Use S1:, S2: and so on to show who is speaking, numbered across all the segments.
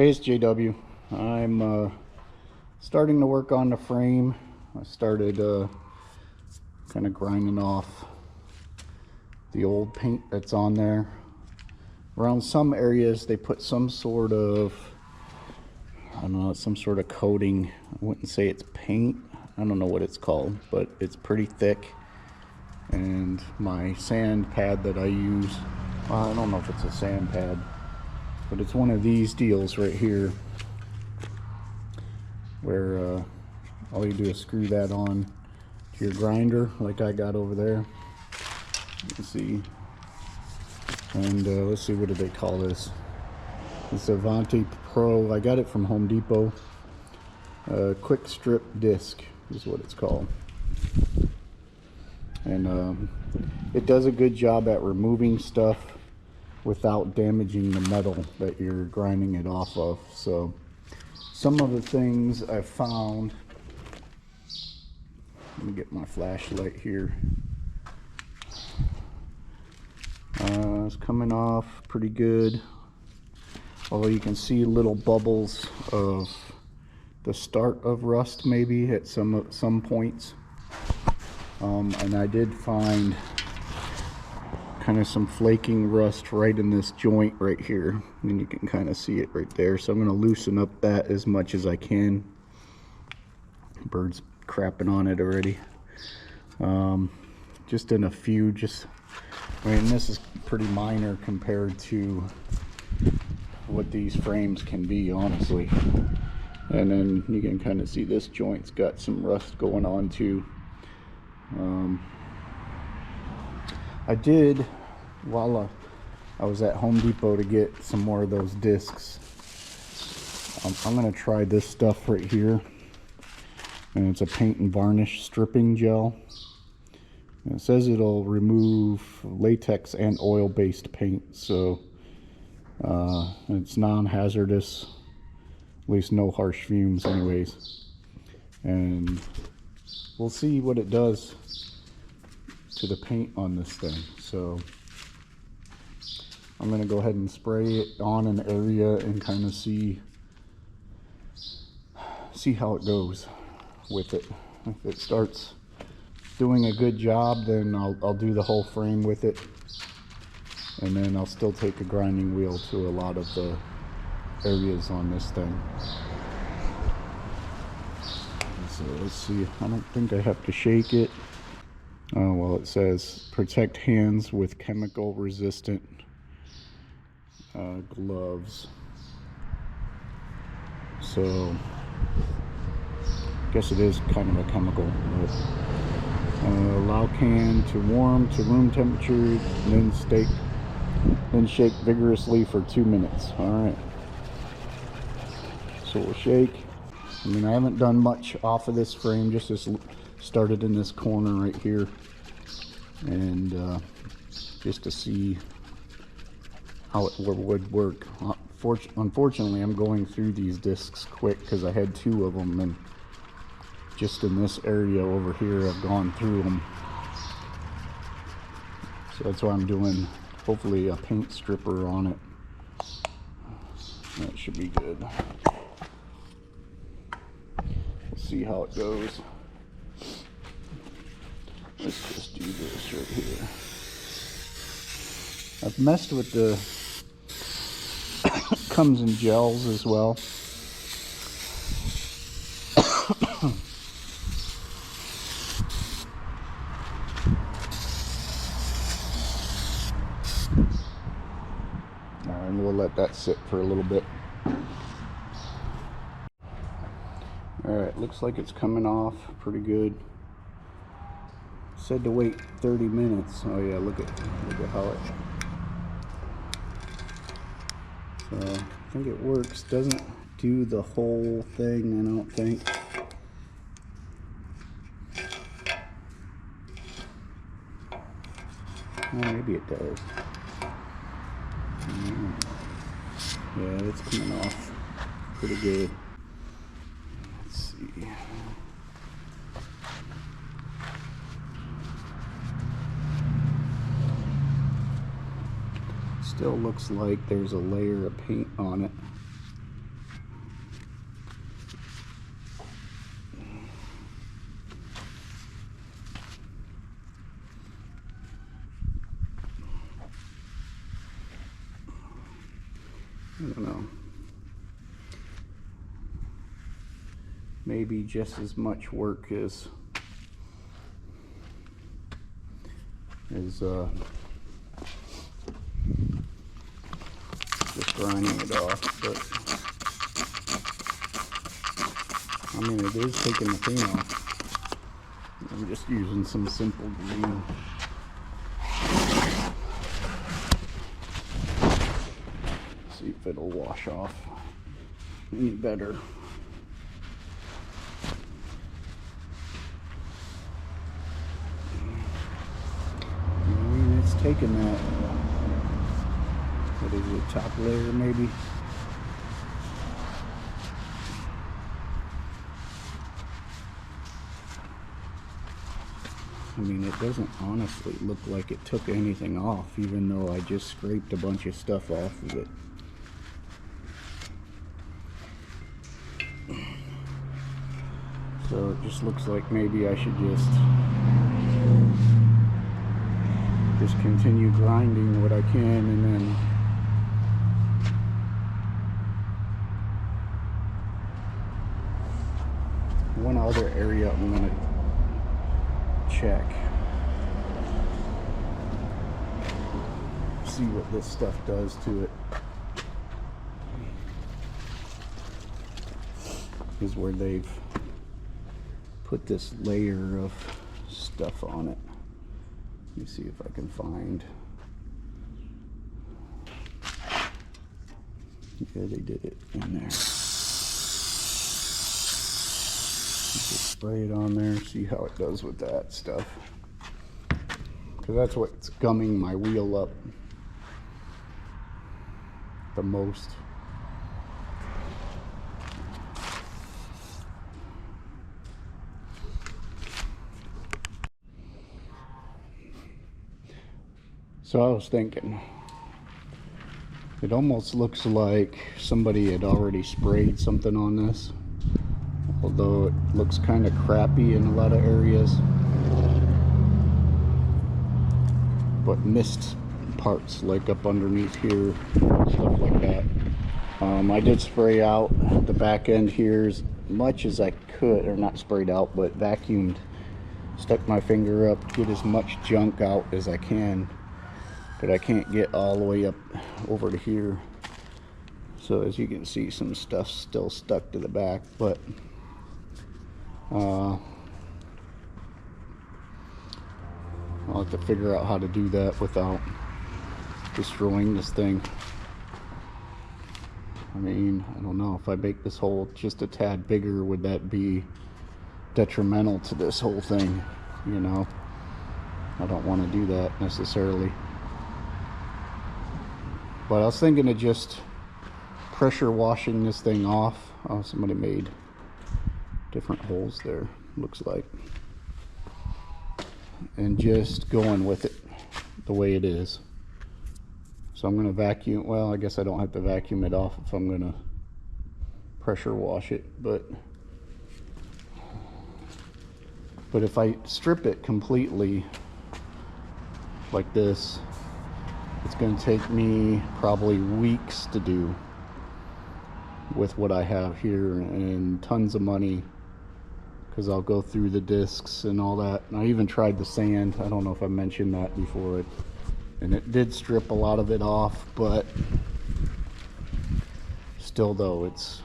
S1: Hey, it's JW. I'm starting to work on the frame. I started kind of grinding off the old paint that's on there. Around some areas they put some sort of, I don't know, some sort of coating. I wouldn't say it's paint. I don't know what it's called, but it's pretty thick. And my sand pad that I use, well, I don't know if it's a sand pad, but it's one of these deals right here where all you do is screw that on to your grinder like I got over there. You can see. And let's see, what do they call this? It's Avanti Pro. I got it from Home Depot. Quick strip disc is what it's called. And it does a good job at removing stuff without damaging the metal that you're grinding it off of. So some of the things I found, let me get my flashlight here. It's coming off pretty good, although you can see little bubbles of the start of rust maybe at some points. And I did find kind of some flaking rust right in this joint right here, and you can kind of see it right there. So I'm going to loosen up that as much as I can. Bird's crapping on it already. Just in a few, I mean, this is pretty minor compared to what these frames can be, honestly. And then you can kind of see this joint's got some rust going on too. I did, while I was at Home Depot, to get some more of those discs. I'm going to try this stuff right here. And it's a paint and varnish stripping gel. And it says it'll remove latex and oil-based paint. So it's non-hazardous. At least no harsh fumes anyways. And we'll see what it does to the paint on this thing. So I'm going to go ahead and spray it on an area and kind of see how it goes with it. If it starts doing a good job, then I'll do the whole frame with it, and then I'll still take a grinding wheel to a lot of the areas on this thing. So let's see, I don't think I have to shake it. Oh, well, it says protect hands with chemical resistant gloves. So I guess it is kind of a chemical. But, allow can to warm to room temperature, then shake vigorously for 2 minutes. All right. So we'll shake. I mean, I haven't done much off of this frame, just started in this corner right here, and just to see how it would work. Unfortunately, I'm going through these discs quick because I had 2 of them, and just in this area over here I've gone through them. So that's why I'm doing hopefully a paint stripper on it. That should be good. We'll see how it goes. Let's just do this right here. I've messed with the comes in gels as well. And we'll let that sit for a little bit. Alright, looks like it's coming off pretty good. Said to wait 30 minutes. Oh yeah, look at how it. So I think it works. Doesn't do the whole thing, I don't think. Oh, maybe it does. Yeah, it's coming off pretty good. Let's see. Still looks like there's a layer of paint on it. I don't know. Maybe just as much work as just grinding it off, but I mean, it is taking the paint off. I'm just using some simple green. See if it'll wash off any better. I mean, it's taking that, what is it, top layer maybe? I mean, it doesn't honestly look like it took anything off, even though I just scraped a bunch of stuff off of it. So it just looks like maybe I should just continue grinding what I can, and then one other area I'm gonna check, see what this stuff does to it, is where they've put this layer of stuff on it. Let me see if I can find. Yeah, they did it in there. Just spray it on there, see how it does with that stuff. Because that's what's gumming my wheel up the most. So I was thinking, it almost looks like somebody had already sprayed something on this, although it looks kind of crappy in a lot of areas, but missed parts like up underneath here, stuff like that. I did spray out the back end here as much as I could, or not sprayed out, but vacuumed, stuck my finger up, get as much junk out as I can. But I can't get all the way up over to here. So as you can see, some stuff's still stuck to the back, but I'll have to figure out how to do that without destroying this thing. I mean, I don't know, if I make this hole just a tad bigger, would that be detrimental to this whole thing? You know, I don't want to do that necessarily. But I was thinking of just pressure washing this thing off. Oh, somebody made different holes there, looks like. And just going with it the way it is. So I'm going to vacuum, well, I guess I don't have to vacuum it off if I'm going to pressure wash it. But if I strip it completely like this, it's going to take me probably weeks to do with what I have here, and tons of money, because I'll go through the discs and all that. And I even tried the sand. I don't know if I mentioned that before, and it did strip a lot of it off, but still though, it's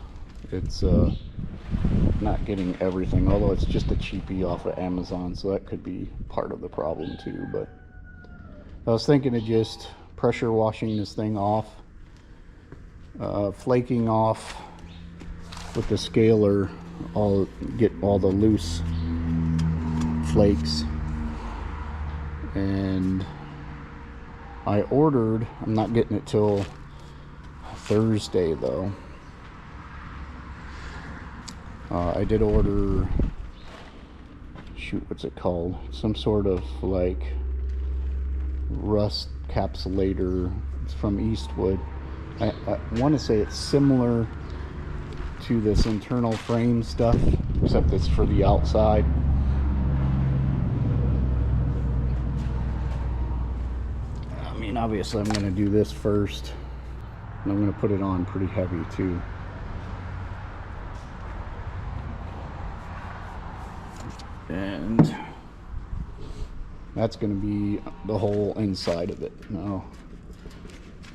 S1: not getting everything, although it's just a cheapie off of Amazon, so that could be part of the problem too. But I was thinking of just pressure washing this thing off, flaking off with the scaler, get all the loose flakes. And I ordered, I'm not getting it till Thursday though. I did order, shoot, what's it called? Some sort of like rust capsulator. It's from Eastwood. I want to say it's similar to this internal frame stuff, except it's for the outside. I mean, obviously I'm going to do this first, And I'm going to put it on pretty heavy too. And that's going to be the whole inside of it. Now,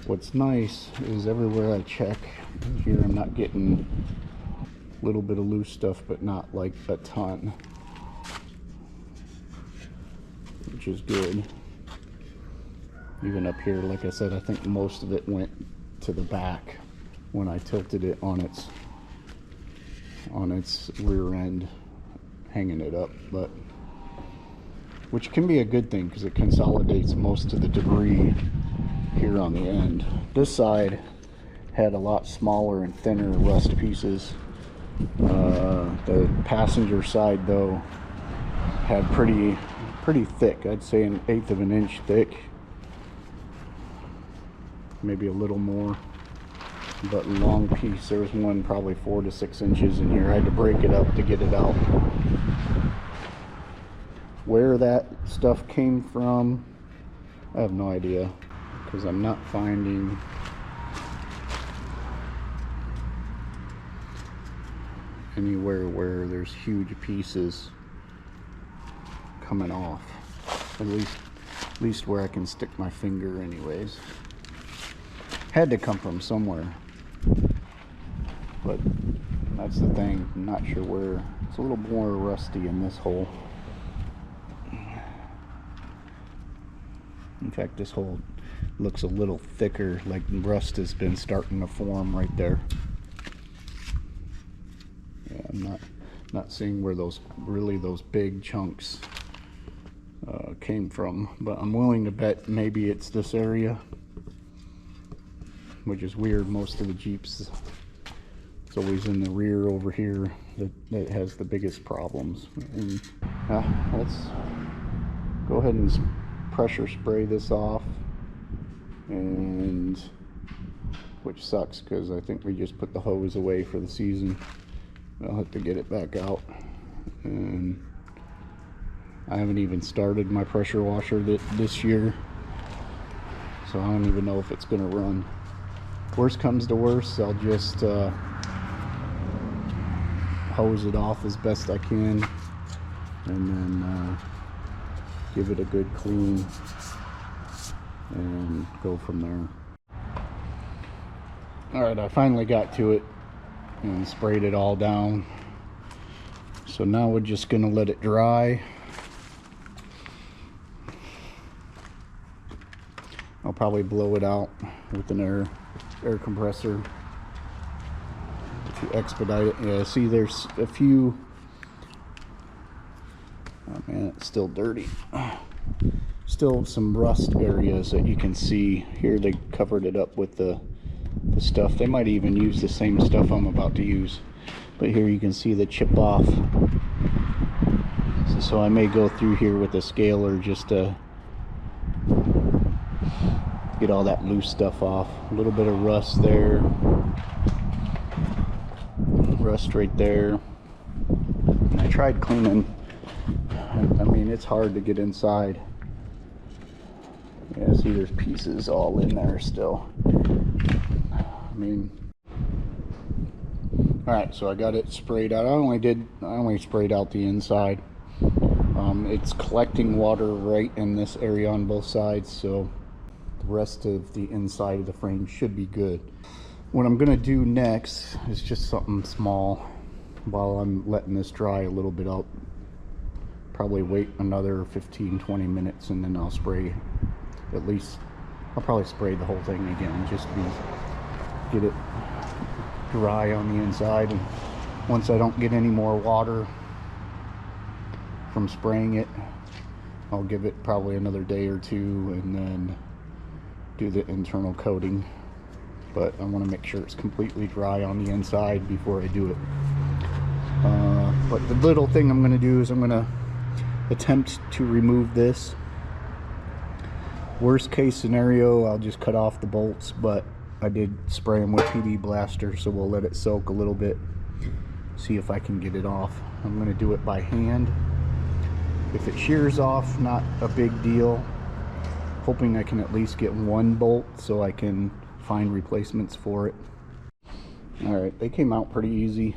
S1: what's nice is everywhere I check here, I'm not getting a little bit of loose stuff, but not like a ton, which is good. Even up here, like I said, I think most of it went to the back when I tilted it on its rear end, hanging it up, but which can be a good thing because it consolidates most of the debris here on the end. This side had a lot smaller and thinner rust pieces. The passenger side though had pretty thick. I'd say 1/8 of an inch thick, maybe a little more, but long piece. There was one probably 4 to 6 inches in here. I had to break it up to get it out. Where that stuff came from, I have no idea, because I'm not finding anywhere where there's huge pieces coming off. At least where I can stick my finger anyways. Had to come from somewhere. But that's the thing, I'm not sure where. It's a little more rusty in this hole. In fact, this hole looks a little thicker, like rust has been starting to form right there. Yeah, I'm not seeing where those big chunks came from, but I'm willing to bet maybe it's this area, which is weird. Most of the Jeeps, it's always in the rear over here that has the biggest problems. And let's go ahead and pressure spray this off, and which sucks because I think we just put the hose away for the season. I'll have to get it back out, and I haven't even started my pressure washer this year, so I don't even know if it's gonna run. Worst comes to worst, I'll just hose it off as best I can, and then give it a good clean and go from there. Alright, I finally got to it and sprayed it all down. So now we're just gonna let it dry. I'll probably blow it out with an air compressor to expedite it. Yeah, see, there's a few. Oh man, it's still dirty. Still some rust areas that you can see here. They covered it up with the stuff. They might even use the same stuff I'm about to use, but here you can see the chip off. So I may go through here with a scaler just to get all that loose stuff off. A little bit of rust there, rust right there. And I tried cleaning. I mean, it's hard to get inside. Yeah, see, there's pieces all in there still. I mean, all right, so I got it sprayed out. I only sprayed out the inside. It's collecting water right in this area on both sides, so the rest of the inside of the frame should be good. What I'm gonna do next is just something small while I'm letting this dry a little bit out. Probably wait another 15-20 minutes, and then I'll spray. At least I'll probably spray the whole thing again just to get it dry on the inside. And once I don't get any more water from spraying it, I'll give it probably another day or two and then do the internal coating. But I want to make sure it's completely dry on the inside before I do it. But the little thing I'm going to do is I'm going to attempt to remove this. Worst case scenario, I'll just cut off the bolts, but I did spray them with PD Blaster, so we'll let it soak a little bit, see if I can get it off. I'm going to do it by hand. If it shears off, not a big deal. Hoping I can at least get one bolt so I can find replacements for it. All right, they came out pretty easy.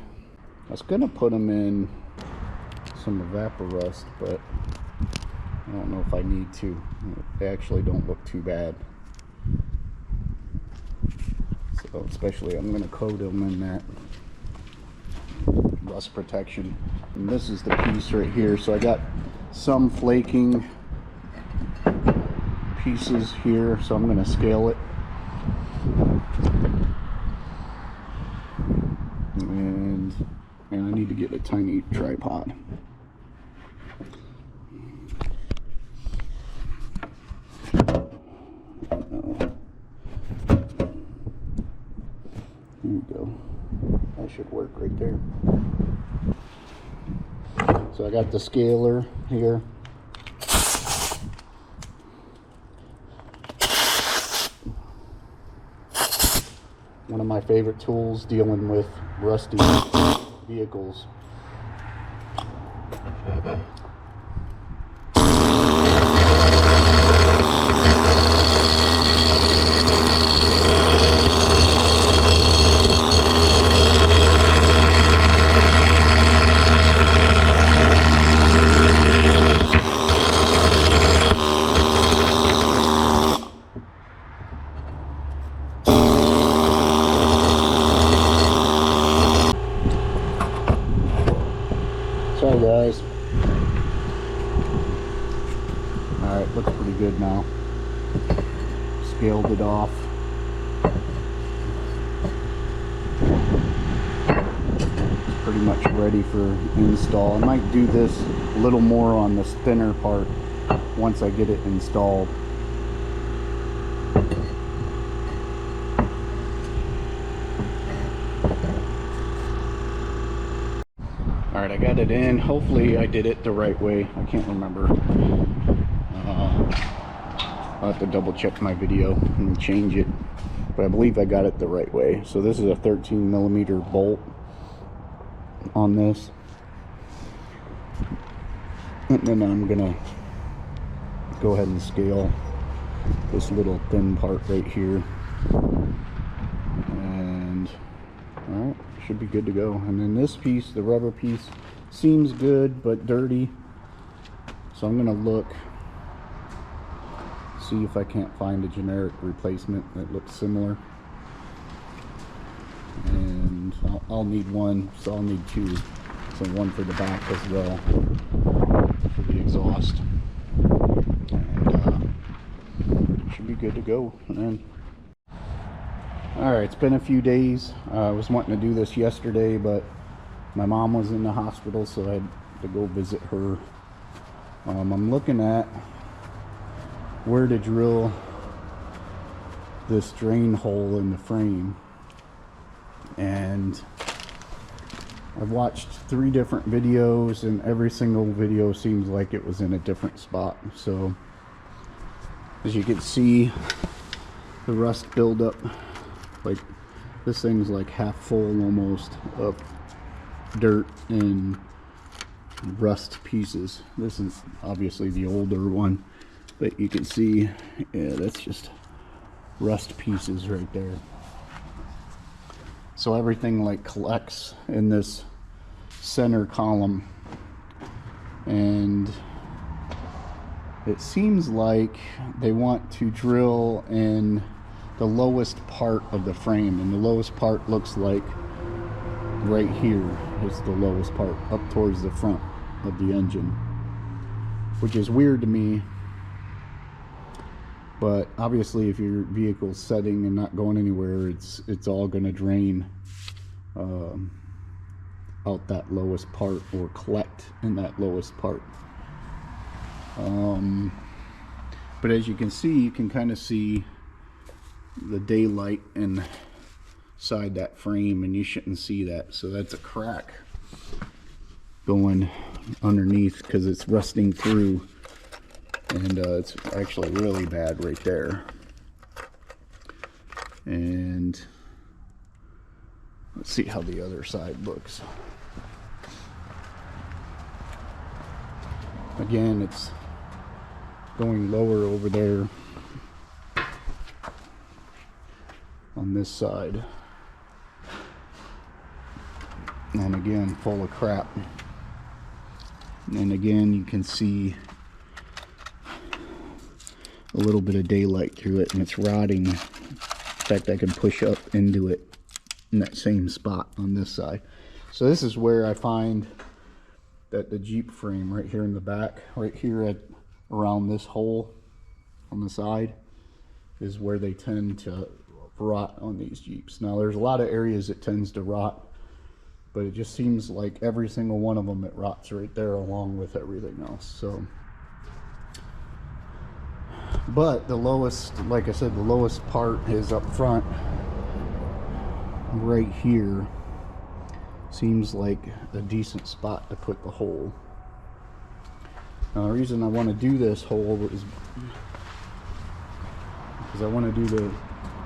S1: I was gonna put them in some Evaporust, but I don't know if I need to. They actually don't look too bad. So especially I'm gonna coat them in that rust protection. And this is the piece right here. So I got some flaking pieces here, so I'm gonna scale it. And I need to get a tiny tripod. Here we go. That should work right there. So I got the scaler here. One of my favorite tools dealing with rusty vehicles. Sorry guys. Alright, looks pretty good now. Scaled it off. It's pretty much ready for install. I might do this a little more on this thinner part once I get it installed. Alright, I got it in. Hopefully I did it the right way. I can't remember. I'll have to double check my video and change it. But I believe I got it the right way. So this is a 13mm bolt on this. And then I'm gonna go ahead and scale this little thin part right here. And alright, should be good to go. And then this piece, the rubber piece, seems good but dirty. So I'm gonna look, see if I can't find a generic replacement that looks similar. And I'll need one, so I'll need two. So one for the back as well, for the exhaust. And should be good to go. And then, alright, it's been a few days. I was wanting to do this yesterday, but my mom was in the hospital, so I had to go visit her. I'm looking at where to drill this drain hole in the frame. And I've watched 3 different videos, and every single video seems like it was in a different spot. So as you can see, the rust buildup, like this thing's like half full almost of dirt and rust pieces. This is obviously the older one, but you can see, yeah, that's just rust pieces right there. So everything like collects in this center column, and it seems like they want to drill in the lowest part of the frame, and the lowest part looks like right here is the lowest part, up towards the front of the engine, which is weird to me. But obviously if your vehicle's setting and not going anywhere, it's all going to drain out that lowest part, or collect in that lowest part. But as you can see, you can kind of see the daylight inside that frame, and you shouldn't see that. So that's a crack going underneath because it's rusting through. And it's actually really bad right there. And let's see how the other side looks. Again, it's going lower over there. on this side. And again, full of crap. And again, you can see a little bit of daylight through it, and it's rotting. In fact, I can push up into it in that same spot on this side. So this is where I find that the Jeep frame right here in the back, right here at around this hole on the side, is where they tend to rot on these Jeeps. Now there's a lot of areas it tends to rot, but it just seems like every single one of them, it rots right there along with everything else. So, but the lowest, like I said, the lowest part is up front right here. Seems like a decent spot to put the hole. Now the reason I want to do this hole is because I want to do the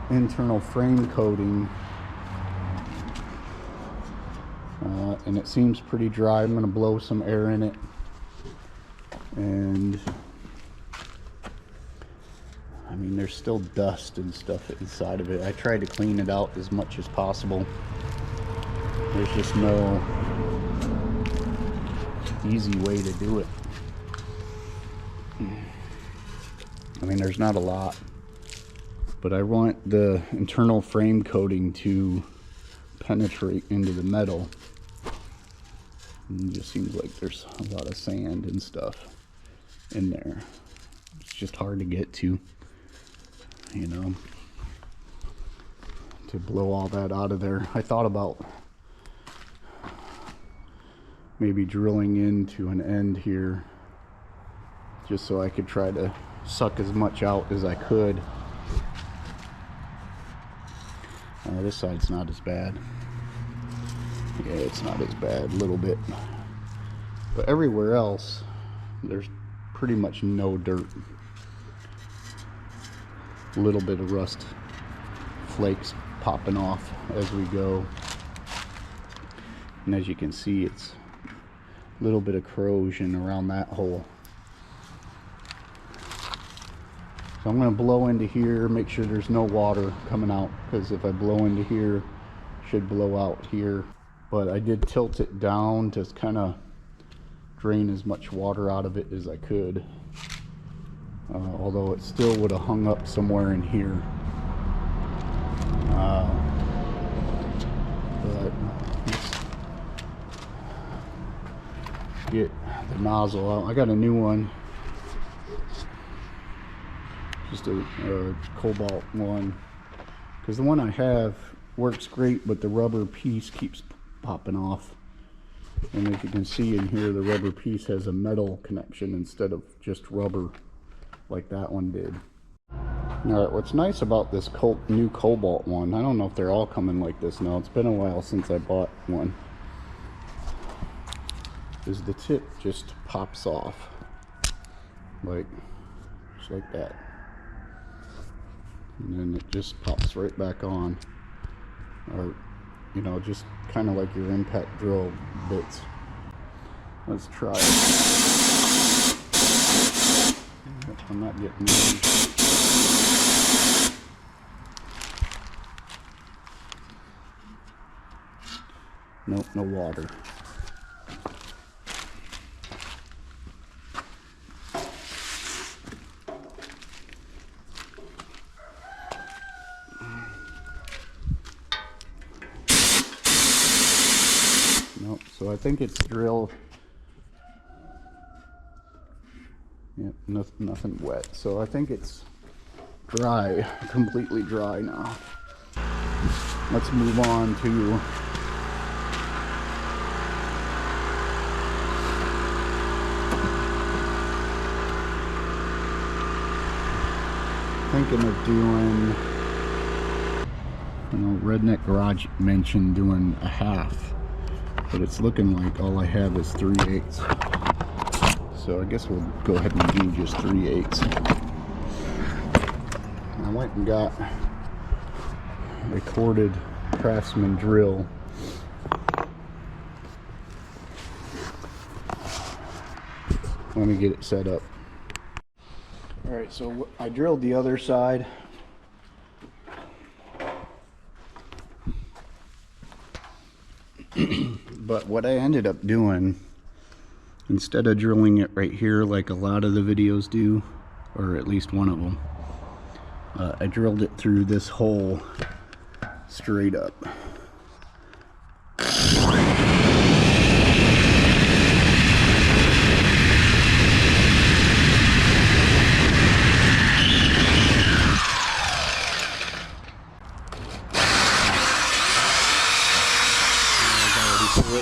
S1: internal frame coating, and it seems pretty dry. I'm going to blow some air in it, and I mean there's still dust and stuff inside of it. I tried to clean it out as much as possible. There's just no easy way to do it. I mean, there's not a lot, but I want the internal frame coating to penetrate into the metal. And it just seems like there's a lot of sand and stuff in there. It's just hard to get to, you know, to blow all that out of there. I thought about maybe drilling into an end here just so I could try to suck as much out as I could. This side's not as bad. Yeah, it's not as bad, a little bit. But everywhere else, there's pretty much no dirt. A little bit of rust flakes popping off as we go. And as you can see, it's a little bit of corrosion around that hole. So I'm going to blow into here, make sure there's no water coming out, because if I blow into here, it should blow out here. But I did tilt it down to kind of drain as much water out of it as I could. Although it still would have hung up somewhere in here. But let's get the nozzle out. I got a new one. Just a cobalt one, because the one I have works great, but the rubber piece keeps popping off. And as you can see in here, the rubber piece has a metal connection instead of just rubber like that one did. Alright, what's nice about this new cobalt one, I don't know if they're all coming like this now, it's been a while since I bought one, is the tip just pops off just like that. And then it just pops right back on, or you know, just kind of like your impact drill bits. Let's try it. I'm not getting any. Nope, no water. So I think it's drilled. Yep, nothing wet. So I think it's dry, completely dry now. Let's move on to thinking of doing, you know, Redneck Garage mentioned doing a half. But it's looking like all I have is 3/8. So I guess we'll go ahead and do just 3/8. I went and got a corded Craftsman drill. Let me get it set up. Alright, so I drilled the other side. But what I ended up doing, instead of drilling it right here like a lot of the videos do, or at least one of them, I drilled it through this hole straight up.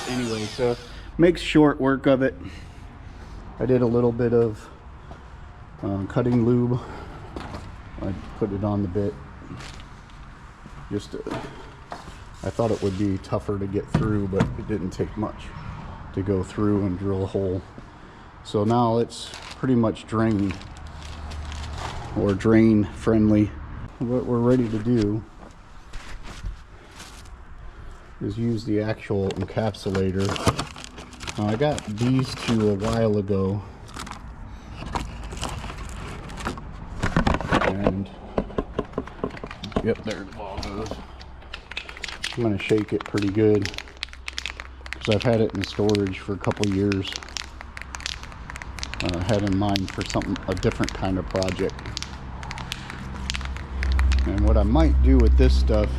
S1: Anyway, so makes short work of it. I did a little bit of cutting lube. I put it on the bit. I thought it would be tougher to get through, but it didn't take much to go through and drill a hole. So now it's pretty much drained, or drain friendly. What we're ready to do is use the actual encapsulator. I got these two a while ago, and yep, there the ball goes. I'm gonna shake it pretty good because I've had it in storage for a couple years. I had in mind for a different kind of project. And what I might do with this stuff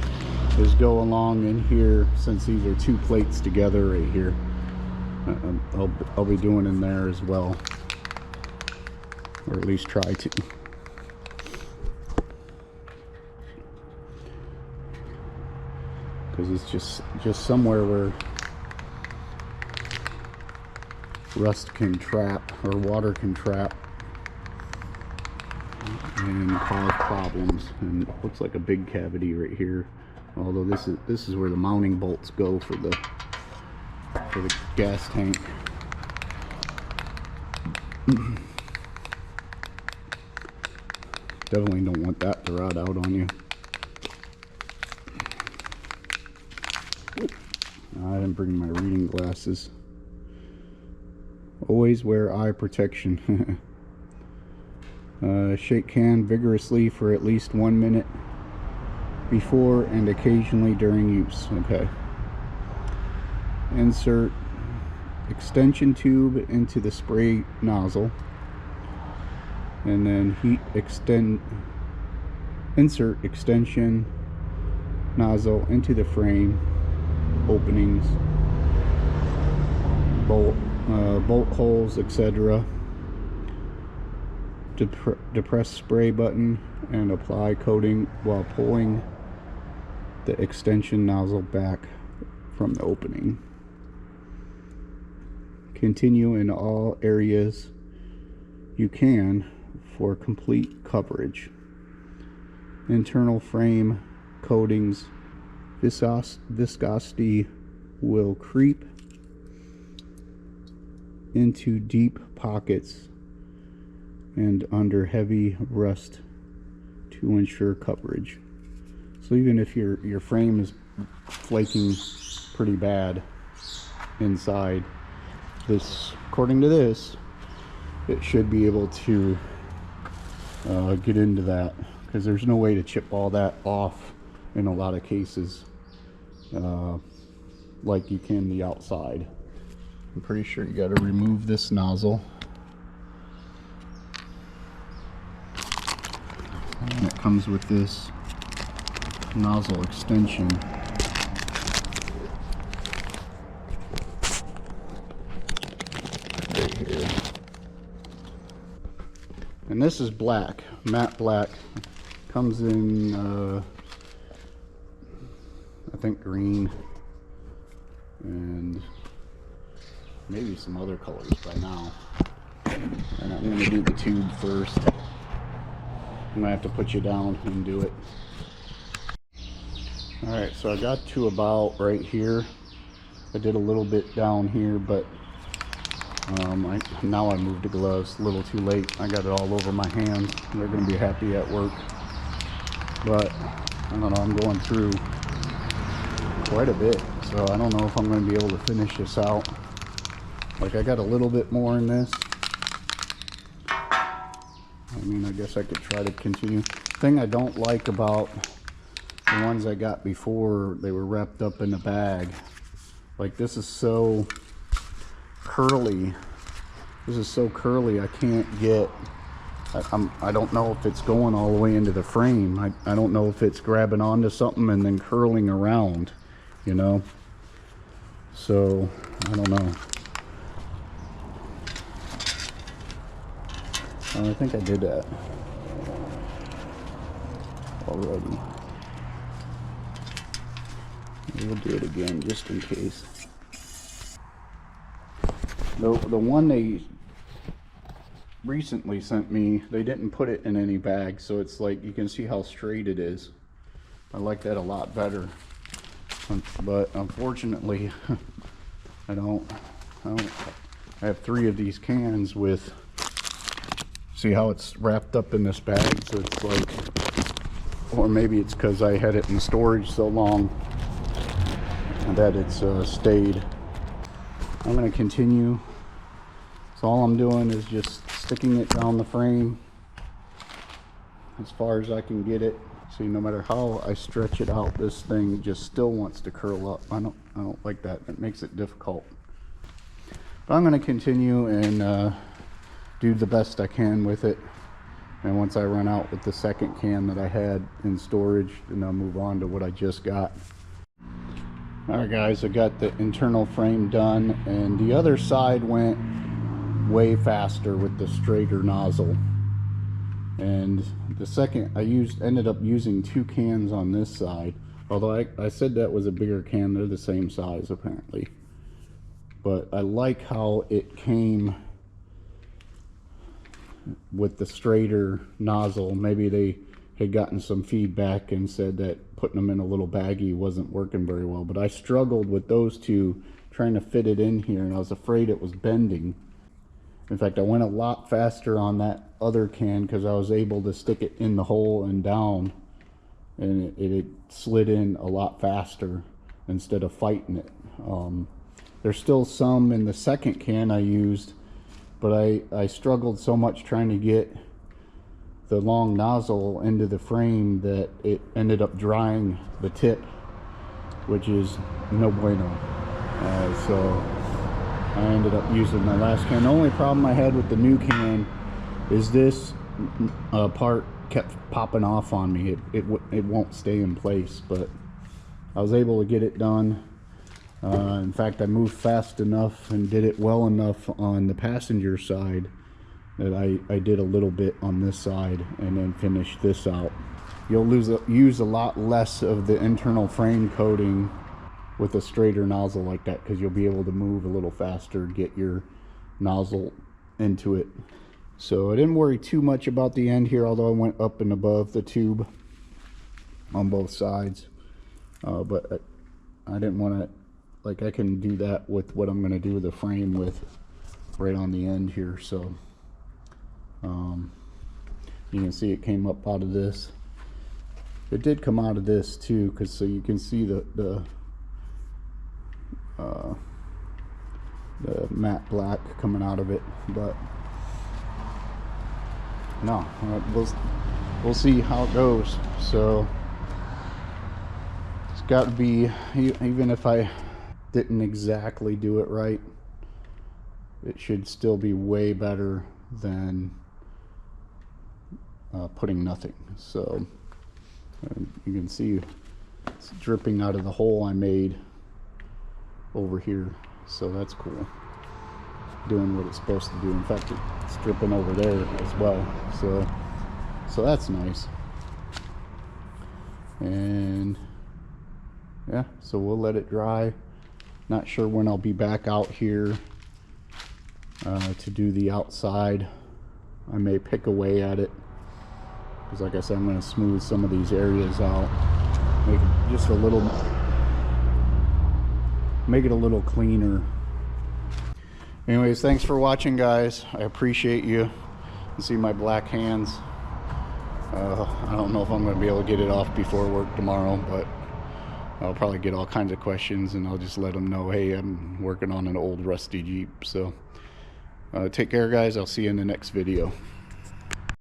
S1: is go along in here, since these are two plates together right here. I'll be doing in there as well, or at least try to. Because it's just somewhere where rust can trap, or water can trap and cause problems. And it looks like a big cavity right here. Although this is where the mounting bolts go for the gas tank. Definitely don't want that to rot out on you. I didn't bring my reading glasses. Always wear eye protection. Shake can vigorously for at least 1 minute before and occasionally during use. Okay. Insert extension tube into the spray nozzle, and then insert extension nozzle into the frame openings, bolt holes, etc. Depress spray button and apply coating while pulling the extension nozzle back from the opening. Continue in all areas you can for complete coverage. Internal frame coatings viscosity will creep into deep pockets and under heavy rust to ensure coverage. So even if your frame is flaking pretty bad inside, according to this, it should be able to get into that, because there's no way to chip all that off in a lot of cases like you can the outside. I'm pretty sure you got to remove this nozzle, and it comes with this nozzle extension. Right here. And this is black, matte black. Comes in I think green and maybe some other colors by now. And I'm going to do the tube first. I'm going to have to put you down and do it. Alright, so I got to about right here. I did a little bit down here, but now I moved the gloves a little too late. I got it all over my hands. They're going to be happy at work. But I don't know, I'm going through quite a bit, so I don't know if I'm going to be able to finish this out. Like, I got a little bit more in this. I mean, I guess I could try to continue. The thing I don't like about the ones I got before, they were wrapped up in a bag. Like, this is so curly. This is so curly, I can't get, I don't know if it's going all the way into the frame. I don't know if it's grabbing onto something and then curling around, you know? So, I don't know. I think I did that already. We'll do it again just in case. The one they recently sent me, they didn't put it in any bag, so it's like you can see how straight it is. I like that a lot better, but unfortunately I have 3 of these cans with, see how it's wrapped up in this bag, so it's like, or maybe it's because I had it in storage so long that it's stayed. I'm going to continue. So all I'm doing is just sticking it down the frame as far as I can get it. See, no matter how I stretch it out, this thing just still wants to curl up. I don't like that. It makes it difficult. But I'm going to continue and do the best I can with it. And once I run out with the second can that I had in storage, then I'll move on to what I just got. Alright guys, I got the internal frame done, and the other side went way faster with the straighter nozzle. And the second I ended up using 2 cans on this side, although I said that was a bigger can. They're the same size apparently, but I like how it came with the straighter nozzle. Maybe they had gotten some feedback and said that putting them in a little baggie wasn't working very well, but I struggled with those two trying to fit it in here, and I was afraid it was bending. In fact, I went a lot faster on that other can because I was able to stick it in the hole and down, and it slid in a lot faster instead of fighting it. There's still some in the second can I used, but I struggled so much trying to get the long nozzle into the frame that it ended up drying the tip, which is no bueno. So I ended up using my last can. The only problem I had with the new can is this part kept popping off on me. It won't stay in place, but I was able to get it done. In fact, I moved fast enough and did it well enough on the passenger side that I did a little bit on this side and then finished this out. You'll use a lot less of the internal frame coating with a straighter nozzle like that, because you'll be able to move a little faster, get your nozzle into it. So I didn't worry too much about the end here, although I went up and above the tube on both sides. But I didn't want to, like, I can do that with what I'm going to do the frame with right on the end here. So you can see it came up out of this. It did come out of this too, because so you can see the matte black coming out of it. But no, we'll see how it goes. So it's got to be, even if I didn't exactly do it right, it should still be way better than putting nothing. So you can see it's dripping out of the hole I made over here, so that's cool, doing what it's supposed to do. In fact, it's dripping over there as well, so that's nice. And yeah, so we'll let it dry. Not sure when I'll be back out here to do the outside. I may pick away at it, because like I said, I'm going to smooth some of these areas out, make it just a little, make it a little cleaner. Anyways, thanks for watching, guys. I appreciate you. You see my black hands. I don't know if I'm going to be able to get it off before work tomorrow, but I'll probably get all kinds of questions, and I'll just let them know, hey, I'm working on an old rusty Jeep. So take care, guys. I'll see you in the next video.